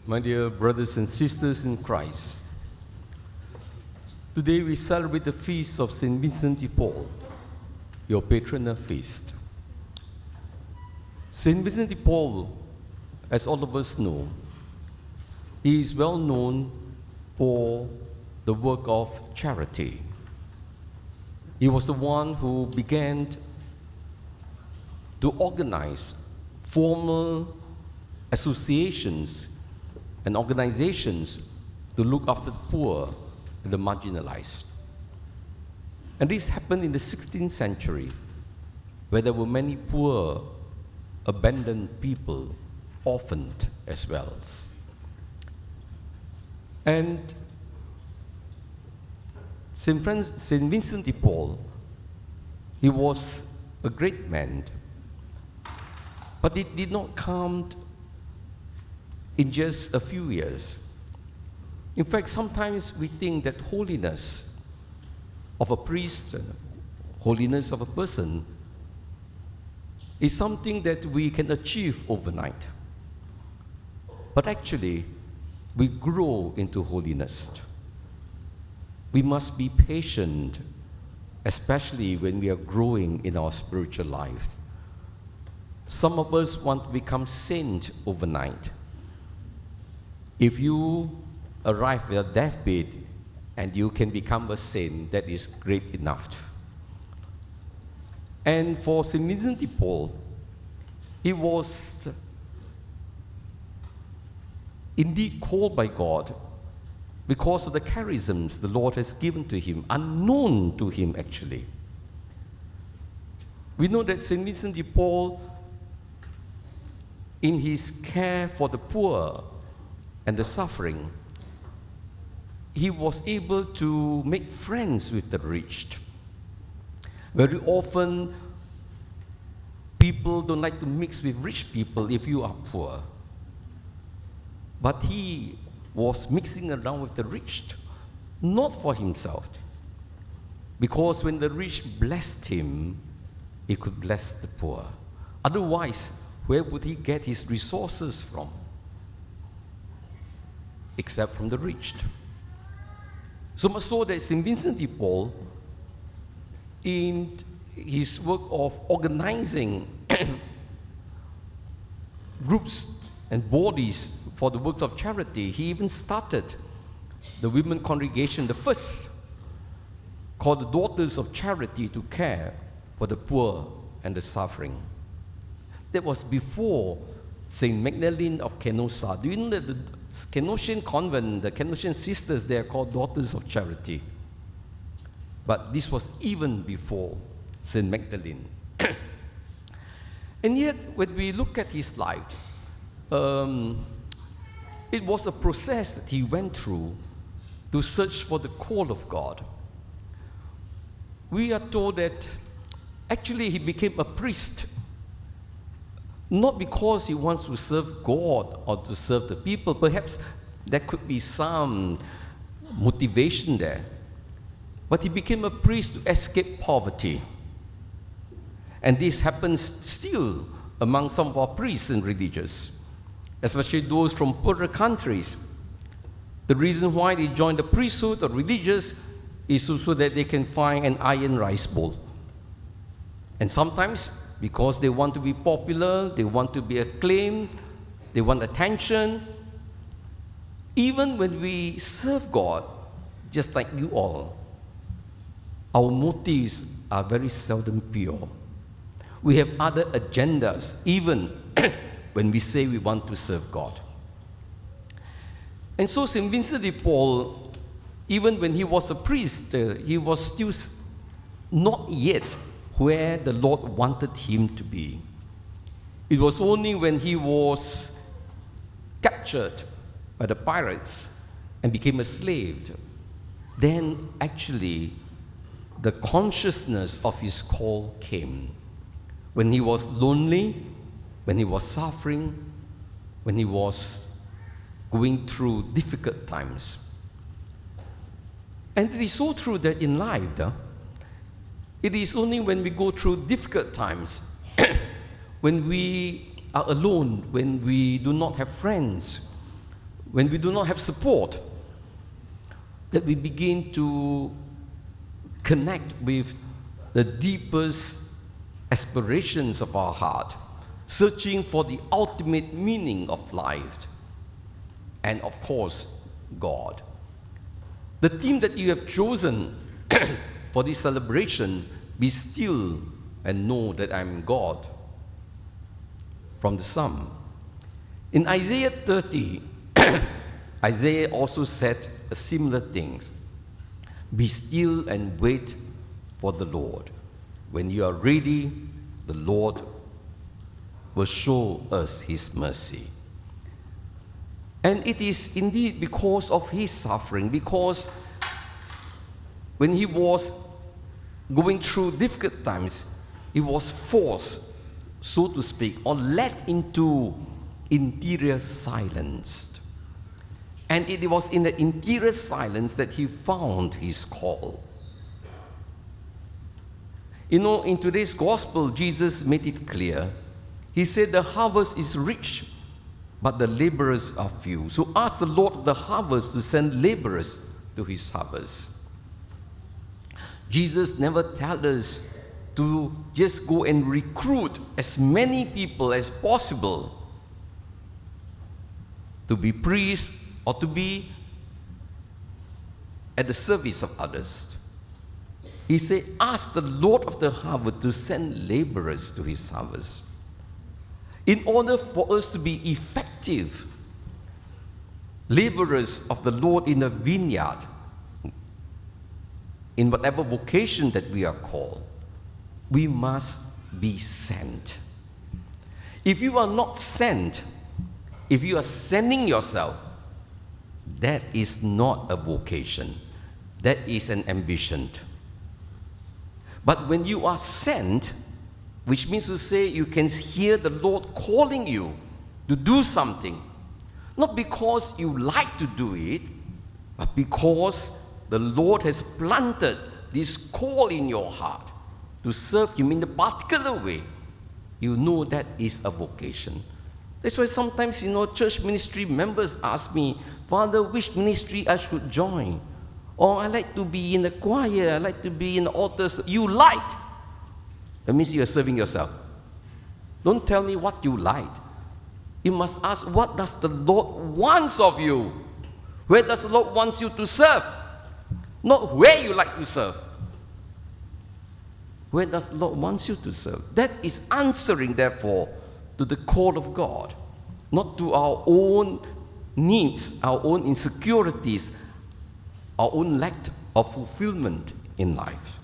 My dear brothers and sisters in Christ, today we celebrate the feast of St. Vincent de Paul, your patronal feast. St. Vincent de Paul, as all of us know, he is well known for the work of charity. He was the one who began to organize formal associations and organizations to look after the poor and the marginalized. And this happened in the 16th century, where there were many poor, abandoned people, orphaned as well. And St. Vincent de Paul, he was a great man, but it did not come in just a few years. In fact, sometimes we think that holiness of a priest, holiness of a person, is something that we can achieve overnight. But actually, we grow into holiness. We must be patient, especially when we are growing in our spiritual life. Some of us want to become saint overnight. If you arrive at a deathbed and you can become a saint, that is great enough. And for St. Vincent de Paul, he was indeed called by God because of the charisms the Lord has given to him, unknown to him actually. We know that St. Vincent de Paul, in his care for the poor and the suffering, he was able to make friends with the rich. Very often, people don't like to mix with rich people if you are poor. But he was mixing around with the rich, not for himself. Because when the rich blessed him, he could bless the poor. Otherwise, where would he get his resources from? Except from the rich. So much so that St. Vincent de Paul, in his work of organizing groups and bodies for the works of charity, he even started the women congregation, the first, called the Daughters of Charity, to care for the poor and the suffering. That was before St. Magdalene of Canossa. Do you know that the Canossian convent, the Canossian sisters, they are called Daughters of Charity? But this was even before St. Magdalene. And yet, when we look at his life, it was a process that he went through to search for the call of God. We are told that actually he became a priest, not because he wants to serve God or to serve the people. Perhaps there could be some motivation there. But he became a priest to escape poverty. And this happens still among some of our priests and religious, especially those from poorer countries. The reason why they join the priesthood or religious is so that they can find an iron rice bowl. And sometimes, because they want to be popular, they want to be acclaimed, they want attention. Even when we serve God, just like you all, our motives are very seldom pure. We have other agendas, even when we say we want to serve God. And so St. Vincent de Paul, even when he was a priest, he was still not yet where the Lord wanted him to be. It was only when he was captured by the pirates and became a slave, then actually the consciousness of his call came. When he was lonely, when he was suffering, when he was going through difficult times. And it is so true that in life, it is only when we go through difficult times, when we are alone, when we do not have friends, when we do not have support, that we begin to connect with the deepest aspirations of our heart, searching for the ultimate meaning of life, and of course, God. The theme that you have chosen for this celebration, be still and know that I am God, from the Psalm. In Isaiah 30, Isaiah also said a similar thing. Be still and wait for the Lord. When you are ready, the Lord will show us His mercy. And it is indeed because of His suffering, because when He was going through difficult times, He was forced, so to speak, or led into interior silence. And it was in the interior silence that He found His call. You know, in today's gospel, Jesus made it clear. He said, the harvest is rich, but the laborers are few. So ask the Lord of the harvest to send laborers to His harvest. Jesus never tells us to just go and recruit as many people as possible to be priests or to be at the service of others. He said, ask the Lord of the harvest to send laborers to His harvest. In order for us to be effective laborers of the Lord in the vineyard, in whatever vocation that we are called, we must be sent. If you are not sent, if you are sending yourself, that is not a vocation. That is an ambition. But when you are sent, which means to say you can hear the Lord calling you to do something, not because you like to do it, but because the Lord has planted this call in your heart to serve Him in a particular way, you know that is a vocation. That's why sometimes, church ministry members ask me, Father, which ministry I should join? Or I like to be in the choir, I like to be in the altars. You like. That means you are serving yourself. Don't tell me what you like. You must ask, what does the Lord want of you? Where does the Lord want you to serve? Not where you like to serve. Where does the Lord want you to serve? That is answering, therefore, to the call of God, not to our own needs, our own insecurities, our own lack of fulfillment in life.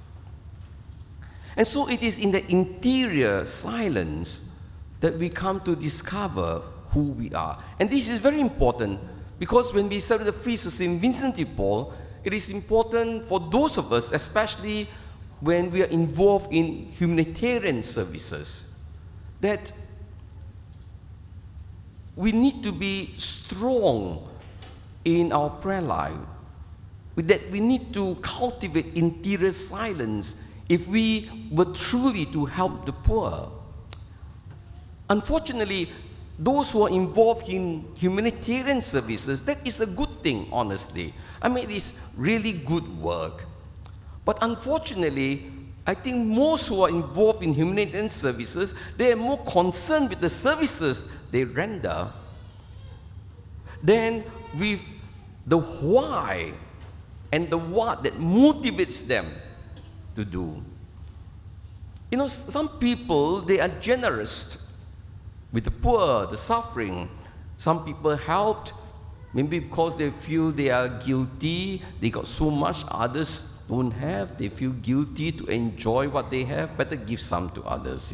And so it is in the interior silence that we come to discover who we are. And this is very important because when we celebrate the feast of St. Vincent de Paul, it is important for those of us, especially when we are involved in humanitarian services, that we need to be strong in our prayer life, that we need to cultivate interior silence if we were truly to help the poor. Unfortunately, those who are involved in humanitarian services, that is a good thing, honestly. I mean, it is really good work. But unfortunately, I think most who are involved in humanitarian services, they are more concerned with the services they render than with the why and the what that motivates them to do. Some people, they are generous with the poor, the suffering. Some people helped, maybe because they feel they are guilty, they got so much others don't have, they feel guilty to enjoy what they have, better give some to others,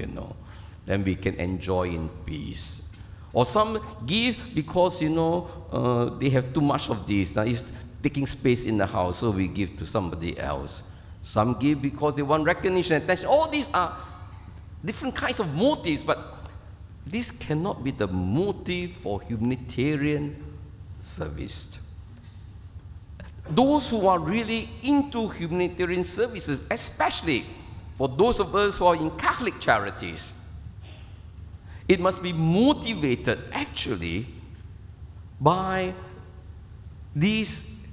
then we can enjoy in peace. Or some give because, they have too much of this, now it's taking space in the house, so we give to somebody else. Some give because they want recognition and attention. All these are different kinds of motives, but this cannot be the motive for humanitarian service. Those who are really into humanitarian services, especially for those of us who are in Catholic charities, it must be motivated actually by this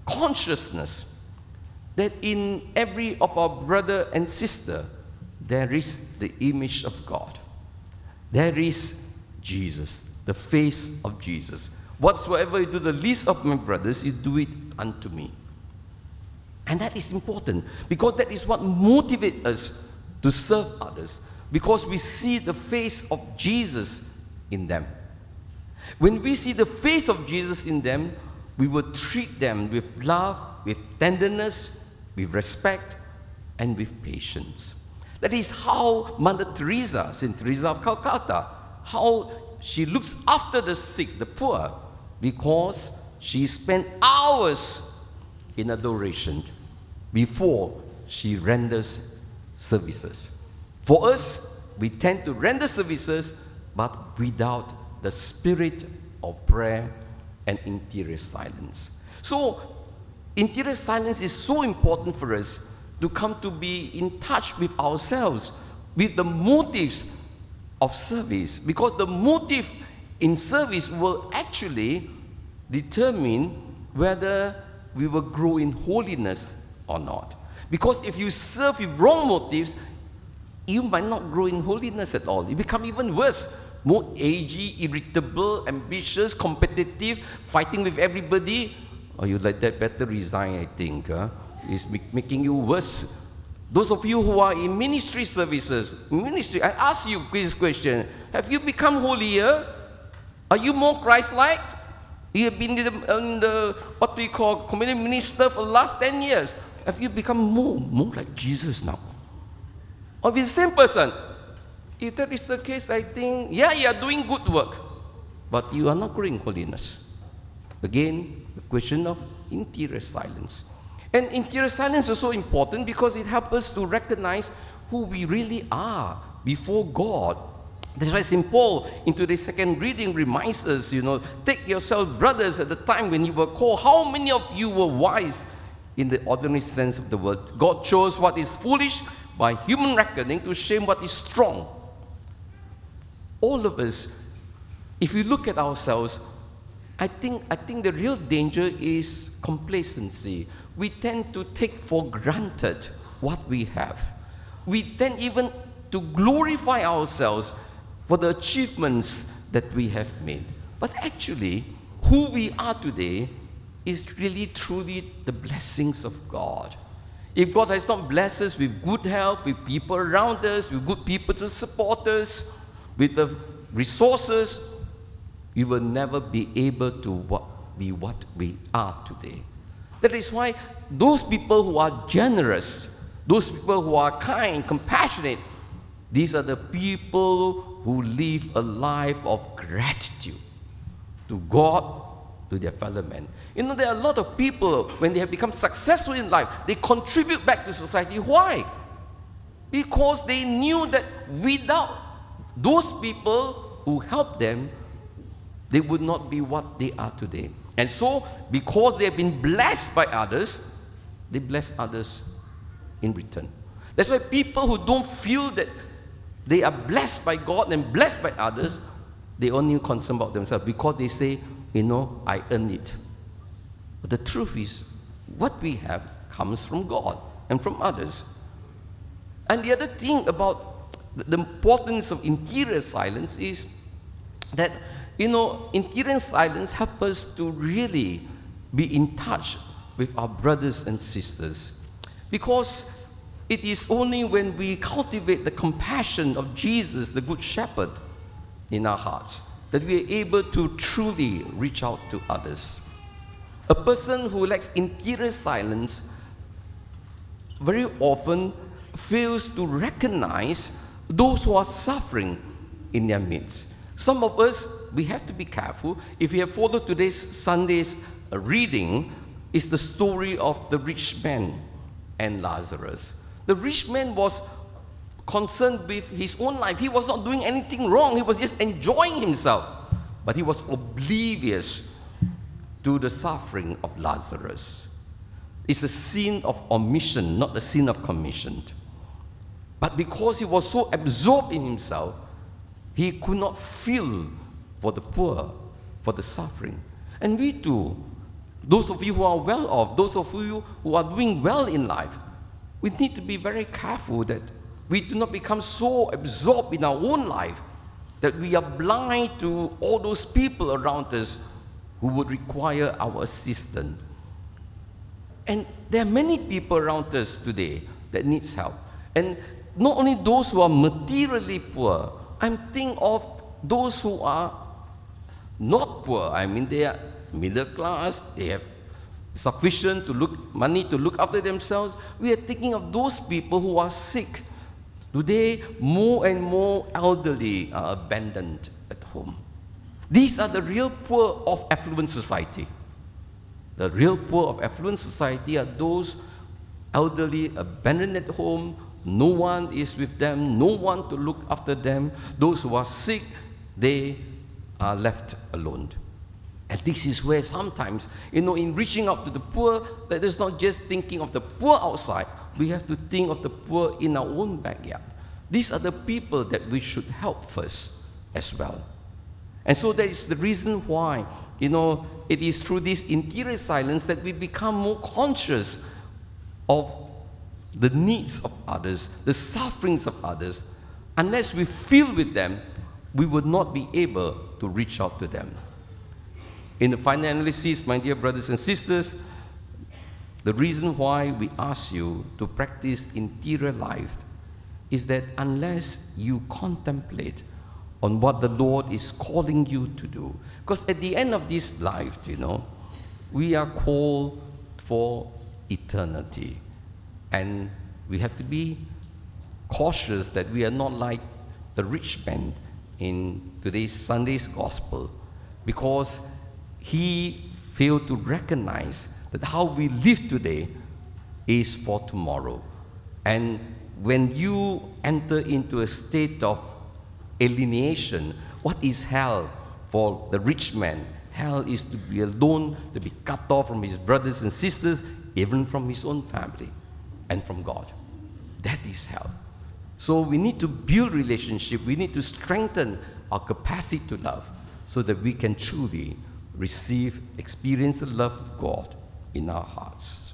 consciousness that in every of our brother and sister, there is the image of God. There is Jesus, the face of Jesus. Whatsoever you do the least of my brothers, you do it unto me. And that is important, because that is what motivates us to serve others, because we see the face of Jesus in them. When we see the face of Jesus in them, we will treat them with love, with tenderness, with respect, and with patience. That is how Mother Teresa, St. Teresa of Calcutta, how she looks after the sick, the poor, because she spent hours in adoration before she renders services. For us, we tend to render services, but without the spirit of prayer and interior silence. So, interior silence is so important for us to come to be in touch with ourselves, with the motives of service, because the motive in service will actually determine whether we will grow in holiness or not. Because if you serve with wrong motives, you might not grow in holiness at all. You become even worse, more edgy, irritable, ambitious, competitive, fighting with everybody. Oh, you like that, better resign, I think. It's making you worse. Those of you who are in ministry services, I ask you this question: have you become holier? Are you more Christ-like? You have been in the what we call community minister for the last 10 years. Have you become more like Jesus now? Or the same person? If that is the case, I think, yeah, you are doing good work, but you are not growing holiness. Again, the question of interior silence. And interior silence is so important because it helps us to recognize who we really are before God. That's why St. Paul, in today's second reading, reminds us, take yourselves, brothers, at the time when you were called, how many of you were wise in the ordinary sense of the word? God chose what is foolish by human reckoning to shame what is strong. All of us, if we look at ourselves, I think the real danger is complacency. We tend to take for granted what we have. We tend even to glorify ourselves for the achievements that we have made. But actually, who we are today is really truly the blessings of God. If God has not blessed us with good health, with people around us, with good people to support us, with the resources, we will never be able to be what we are today. That is why those people who are generous, those people who are kind, compassionate, these are the people who live a life of gratitude to God, to their fellow men. There are a lot of people, when they have become successful in life, they contribute back to society. Why? Because they knew that without those people who helped them, they would not be what they are today. And so, because they have been blessed by others, they bless others in return. That's why people who don't feel that they are blessed by God and blessed by others, they only concern about themselves because they say, I earned it. But the truth is, what we have comes from God and from others. And the other thing about the importance of interior silence is that, interior silence helps us to really be in touch with our brothers and sisters. Because it is only when we cultivate the compassion of Jesus, the Good Shepherd, in our hearts, that we are able to truly reach out to others. A person who lacks interior silence very often fails to recognize those who are suffering in their midst. Some of us, we have to be careful. If you have followed today's Sunday's reading, it's the story of the rich man and Lazarus. The rich man was concerned with his own life. He was not doing anything wrong. He was just enjoying himself. But he was oblivious to the suffering of Lazarus. It's a sin of omission, not a sin of commission. But because he was so absorbed in himself, he could not feel for the poor, for the suffering. And we too, those of you who are well off, those of you who are doing well in life, we need to be very careful that we do not become so absorbed in our own life that we are blind to all those people around us who would require our assistance. And there are many people around us today that needs help. And not only those who are materially poor, I'm thinking of those who are not poor. I mean, they are middle class, they have sufficient money to look after themselves. We are thinking of those people who are sick. Today, more and more elderly are abandoned at home. These are the real poor of affluent society. The real poor of affluent society are those elderly abandoned at home. No one is with them, no one to look after them. Those who are sick, they are left alone. And this is where sometimes, in reaching out to the poor, that is not just thinking of the poor outside, we have to think of the poor in our own backyard. These are the people that we should help first as well. And so that is the reason why, it is through this interior silence that we become more conscious of the needs of others, the sufferings of others. Unless we feel with them, we would not be able to reach out to them. In the final analysis, my dear brothers and sisters, the reason why we ask you to practice interior life is that unless you contemplate on what the Lord is calling you to do, because at the end of this life, we are called for eternity. And we have to be cautious that we are not like the rich man in today's Sunday's gospel, because he failed to recognize that how we live today is for tomorrow. And when you enter into a state of alienation, what is hell for the rich man? Hell is to be alone, to be cut off from his brothers and sisters, even from his own family and from God. That is hell. So we need to build relationship. We need to strengthen our capacity to love so that we can truly experience the love of God in our hearts.